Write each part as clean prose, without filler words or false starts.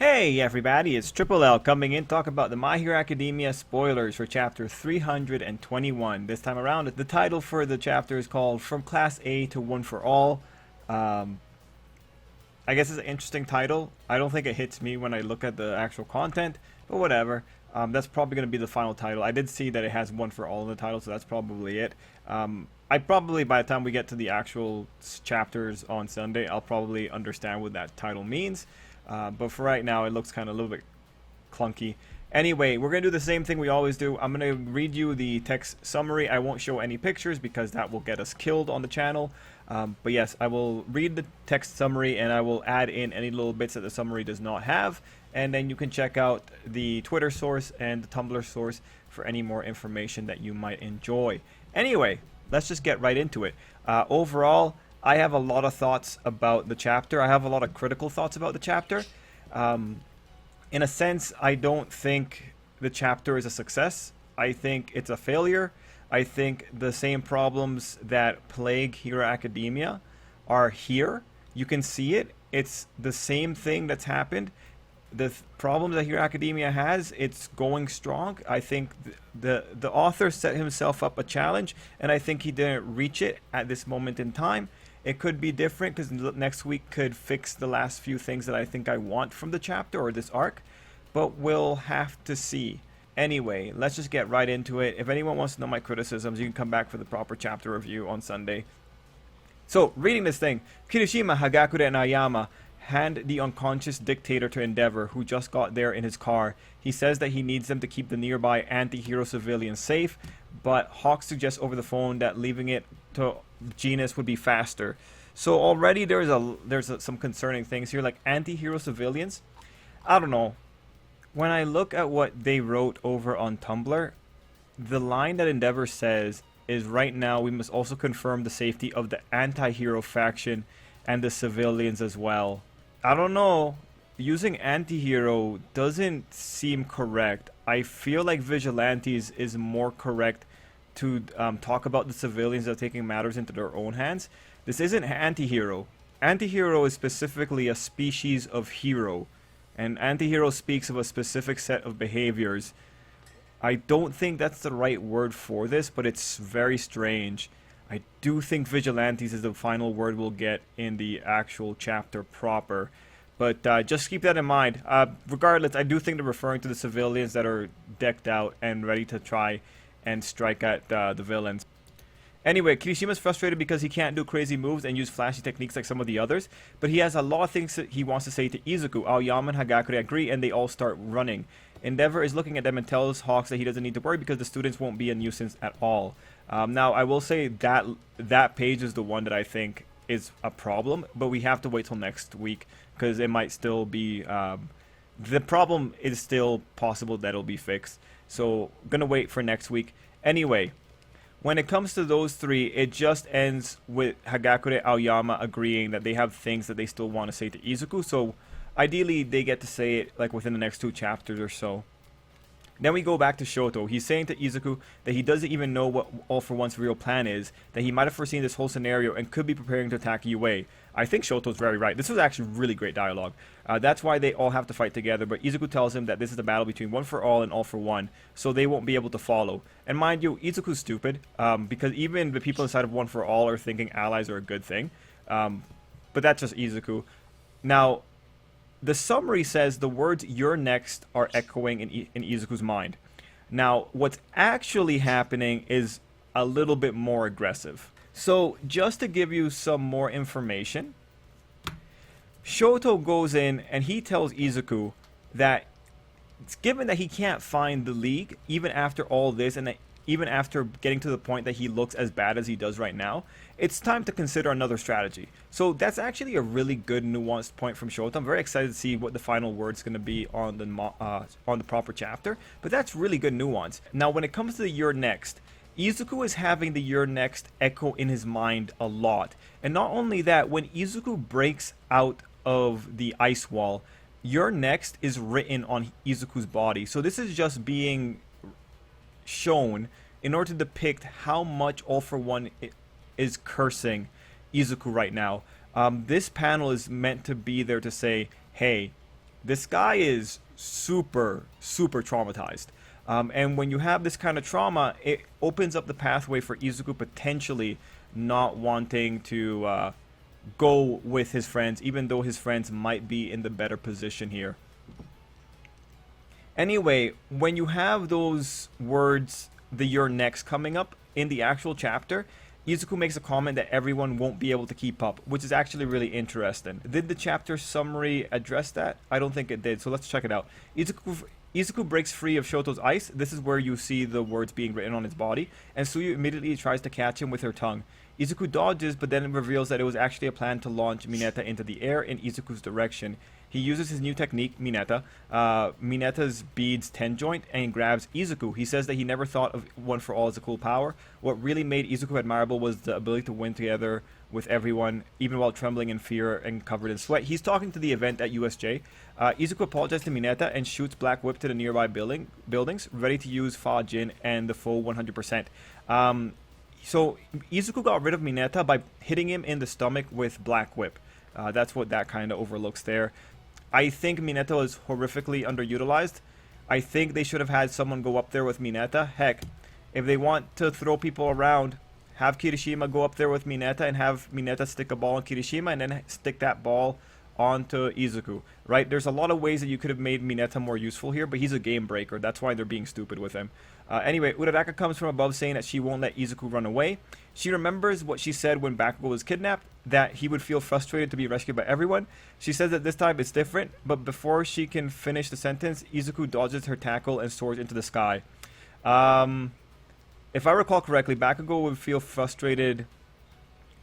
Hey everybody, it's Tripl-L coming in talk about the My Hero Academia spoilers for chapter 321. This time around, the title for the chapter is called From Class A to One for All. Um, I guess it's an interesting title. I don't think it hits me when I look at the actual content, but whatever. That's probably going to be the final title. I did see that it has One for All in the title, so that's probably it. I probably, by the time we get to the actual chapters on Sunday, I'll probably understand what that title means. But for right now, it looks kind of a little bit clunky. Anyway, we're going to do the same thing we always do. I'm going to read you the text summary. I won't show any pictures because that will get us killed on the channel. But yes, I will read the text summary and I will add in any little bits that the summary does not have. And then you can check out the Twitter source and the Tumblr source for any more information that you might enjoy. Anyway, let's just get right into it. Overall, I have a lot of thoughts about the chapter. I have a lot of critical thoughts about the chapter. In a sense, I don't think the chapter is a success. I think it's a failure. I think the same problems that plague Hero Academia are here. You can see it. It's the same thing that's happened. The problems that Hero Academia has, it's going strong. I think the author set himself up a challenge, and I think he didn't reach it at this moment in time. It could be different because next week could fix the last few things that I think I want from the chapter or this arc, but we'll have to see. Anyway, let's just get right into it. If anyone wants to know my criticisms, you can come back for the proper chapter review on Sunday. So, reading this thing, Kirishima, Hagakure, and Ayama hand the unconscious dictator to Endeavor, who just got there in his car. He says that he needs them to keep the nearby anti-hero civilians safe, but Hawk suggests over the phone that leaving it to Genus would be faster. So already there's some concerning things here, like anti-hero civilians. I don't know. When I look at what they wrote over on Tumblr, the line that Endeavor says is, right now we must also confirm the safety of the anti-hero faction and the civilians as well. I don't know. Using anti-hero doesn't seem correct. I feel like vigilantes is more correct to talk about the civilians that are taking matters into their own hands. This isn't anti-hero. Anti-hero is specifically a species of hero, and anti-hero speaks of a specific set of behaviors. I don't think that's the right word for this, but it's very strange. I do think vigilantes is the final word we'll get in the actual chapter proper. But just keep that in mind. Regardless, I do think they're referring to the civilians that are decked out and ready to try and strike at the villains. Anyway, Kirishima's frustrated because he can't do crazy moves and use flashy techniques like some of the others, but he has a lot of things that he wants to say to Izuku. Aoyama and Hagakure agree, and they all start running. Endeavor is looking at them and tells Hawks that he doesn't need to worry because the students won't be a nuisance at all. Now, I will say that that page is the one that I think is a problem, but we have to wait till next week because it might still be... the problem is still possible that it'll be fixed. So, gonna wait for next week. Anyway, when it comes to those three, it just ends with Hagakure and Aoyama agreeing that they have things that they still want to say to Izuku. So, ideally, they get to say it like within the next 2 chapters or so. Then we go back to Shoto. He's saying to Izuku that he doesn't even know what All For One's real plan is, that he might have foreseen this whole scenario and could be preparing to attack UA. I think Shoto's very right. This was actually really great dialogue. That's why they all have to fight together, but Izuku tells him that this is a battle between One For All and All For One, so they won't be able to follow. And mind you, Izuku's stupid, because even the people inside of One For All are thinking allies are a good thing. But that's just Izuku. Now, the summary says the words "you're next" are echoing in Izuku's mind. Now, what's actually happening is a little bit more aggressive. So, just to give you some more information, Shoto goes in and he tells Izuku that given that he can't find the League, even after all this, and that even after getting to the point that he looks as bad as he does right now, it's time to consider another strategy. So that's actually a really good nuanced point from Shoto. I'm very excited to see what the final word's going to be on the proper chapter, but that's really good nuance. Now, when it comes to the "you're next," Izuku is having the "you're next" echo in his mind a lot. And not only that, when Izuku breaks out of the ice wall, "you're next" is written on Izuku's body. So this is just being shown in order to depict how much All For One is cursing Izuku right now. This panel is meant to be there to say, hey, This guy is super, super traumatized. And when you have this kind of trauma, it opens up the pathway for Izuku potentially not wanting to go with his friends, even though his friends might be in the better position here. Anyway, when you have those words, the "you're next" coming up in the actual chapter, Izuku makes a comment that everyone won't be able to keep up, which is actually really interesting. Did the chapter summary address that? I don't think it did, so let's check it out. Izuku breaks free of Shoto's ice. This is where you see the words being written on his body, and Suyu immediately tries to catch him with her tongue. Izuku dodges, but then reveals that it was actually a plan to launch Mineta into the air in Izuku's direction. He uses his new technique, Mineta's beads 10 joint, and grabs Izuku. He says that he never thought of One for All as a cool power. What really made Izuku admirable was the ability to win together with everyone, even while trembling in fear and covered in sweat. He's talking to the event at USJ. Izuku apologizes to Mineta and shoots Black Whip to the nearby buildings, ready to use Fa-Jin and the full 100%. So Izuku got rid of Mineta by hitting him in the stomach with Black Whip. That's what that kind of overlooks there. I think Mineta is horrifically underutilized. I think they should have had someone go up there with Mineta. Heck, if they want to throw people around, have Kirishima go up there with Mineta and have Mineta stick a ball on Kirishima and then stick that ball onto Izuku, right? There's a lot of ways that you could have made Mineta more useful here, but he's a game breaker. That's why they're being stupid with him. Anyway, Uraraka comes from above saying that she won't let Izuku run away. She remembers what she said when Bakugo was kidnapped, that he would feel frustrated to be rescued by everyone. She says that this time it's different, but before she can finish the sentence, Izuku dodges her tackle and soars into the sky. If I recall correctly, Bakugo would feel frustrated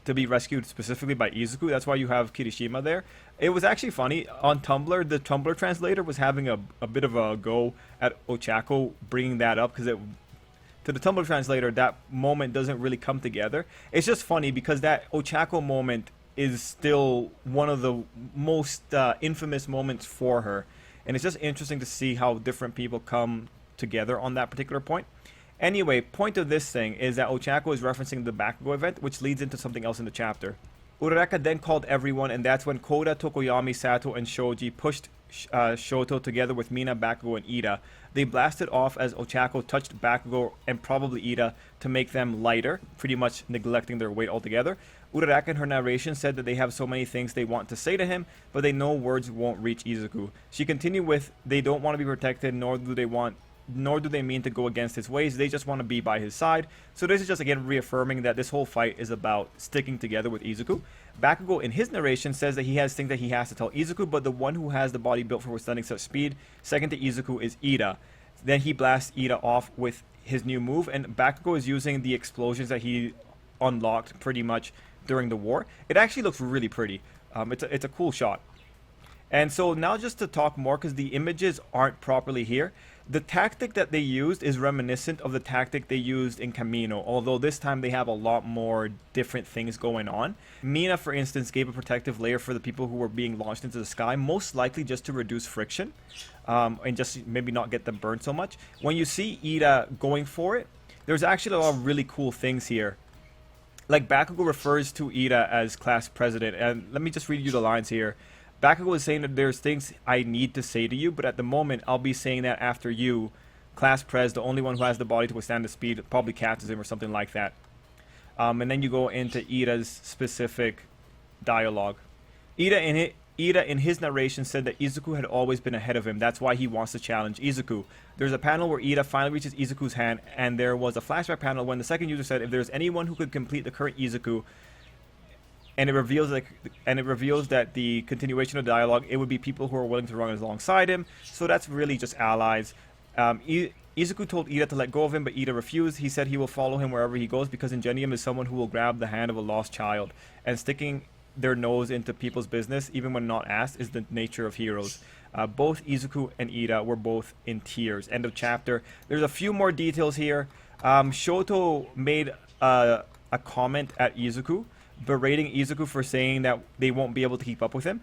to be rescued specifically by Izuku. That's why you have Kirishima there. It was actually funny. On Tumblr, the Tumblr translator was having a bit of a go at Ochako bringing that up, because to the Tumblr translator, that moment doesn't really come together. It's just funny because that Ochako moment is still one of the most infamous moments for her. And it's just interesting to see how different people come together on that particular point. Anyway, point of this thing is that Ochako is referencing the Bakugo event, which leads into something else in the chapter. Uraraka then called everyone, and that's when Koda, Tokoyami, Sato, and Shoji pushed Shoto together with Mina, Bakugo, and Iida. They blasted off as Ochako touched Bakugo and probably Iida to make them lighter, pretty much neglecting their weight altogether. Uraraka in her narration said that they have so many things they want to say to him, but they know words won't reach Izuku. She continued with, they don't want to be protected, nor do they mean to go against his ways. They just want to be by his side. So this is just again reaffirming that this whole fight is about sticking together with Izuku. Bakugo in his narration says that he has things that he has to tell Izuku, but the one who has the body built for withstanding such speed, second to Izuku, is Iida. Then he blasts Iida off with his new move, and Bakugo is using the explosions that he unlocked pretty much during the war. It actually looks really pretty. It's a cool shot. And so now just to talk more, because the images aren't properly here, the tactic that they used is reminiscent of the tactic they used in Camino, although this time they have a lot more different things going on. Mina, for instance, gave a protective layer for the people who were being launched into the sky, most likely just to reduce friction, and just maybe not get them burned so much. When you see Iida going for it, there's actually a lot of really cool things here. Like Bakugo refers to Iida as class president, and let me just read you the lines here. Bakugo is saying that there's things I need to say to you, but at the moment, I'll be saying that after you, Class Prez, the only one who has the body to withstand the speed, probably catches him or something like that. And then you go into Iida's specific dialogue. Iida in his narration said that Izuku had always been ahead of him. That's why he wants to challenge Izuku. There's a panel where Iida finally reaches Izuku's hand, and there was a flashback panel when the second user said if there's anyone who could complete the current Izuku, and it reveals that the continuation of dialogue, it would be people who are willing to run alongside him. So that's really just allies. Izuku told Iida to let go of him, but Iida refused. He said he will follow him wherever he goes because Ingenium is someone who will grab the hand of a lost child. And sticking their nose into people's business, even when not asked, is the nature of heroes. Both Izuku and Iida were both in tears. End of chapter. There's a few more details here. Shoto made a comment at Izuku, berating Izuku for saying that they won't be able to keep up with him.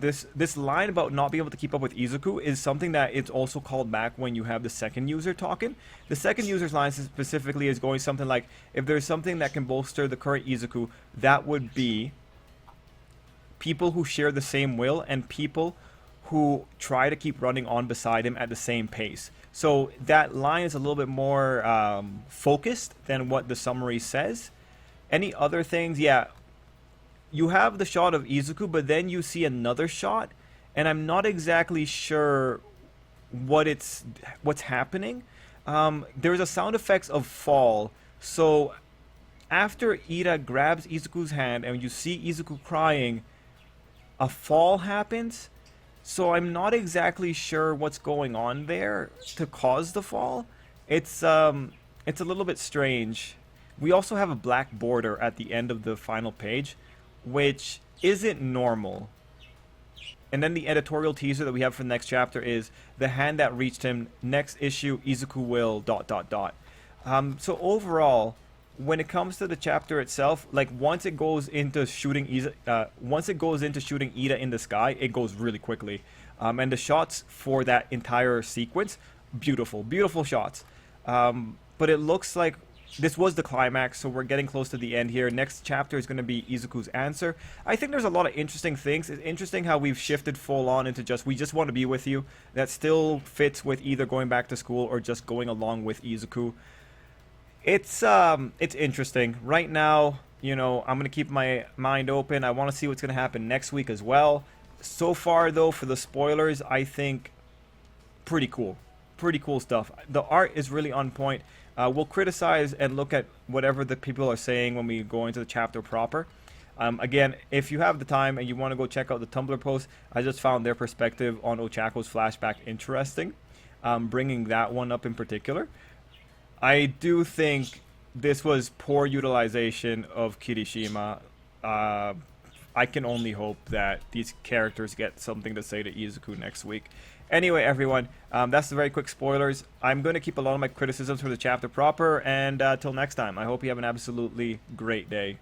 This line about not being able to keep up with Izuku is something that it's also called back when you have the second user talking. The second user's line specifically is going something like, if there's something that can bolster the current Izuku, that would be people who share the same will and people who try to keep running on beside him at the same pace. So that line is a little bit more focused than what the summary says. Any other things? Yeah, you have the shot of Izuku, but then you see another shot, and I'm not exactly sure what's happening. There's a sound effects of fall. So after Iida grabs Izuku's hand and you see Izuku crying, a fall happens. So I'm not exactly sure what's going on there to cause the fall. It's a little bit strange. We also have a black border at the end of the final page, which isn't normal. And then the editorial teaser that we have for the next chapter is the hand that reached him. Next issue, Izuku will ... So overall, when it comes to the chapter itself, like once it goes into shooting Iida in the sky, it goes really quickly. And the shots for that entire sequence, beautiful shots. But it looks like this was the climax, so we're getting close to the end here. Next chapter is going to be Izuku's answer. I think there's a lot of interesting things. It's interesting how we've shifted full on into we just want to be with you. That still fits with either going back to school or just going along with Izuku. It's interesting. Right now, I'm going to keep my mind open. I want to see what's going to happen next week as well. So far, though, for the spoilers, I think pretty cool. Pretty cool stuff. The art is really on point. We'll criticize and look at whatever the people are saying when we go into the chapter proper. Again, if you have the time and you want to go check out the Tumblr post, I just found their perspective on Ochako's flashback interesting, bringing that one up in particular. I do think this was poor utilization of Kirishima. I can only hope that these characters get something to say to Izuku next week. Anyway, everyone, that's the very quick spoilers. I'm going to keep a lot of my criticisms for the chapter proper, and till next time, I hope you have an absolutely great day.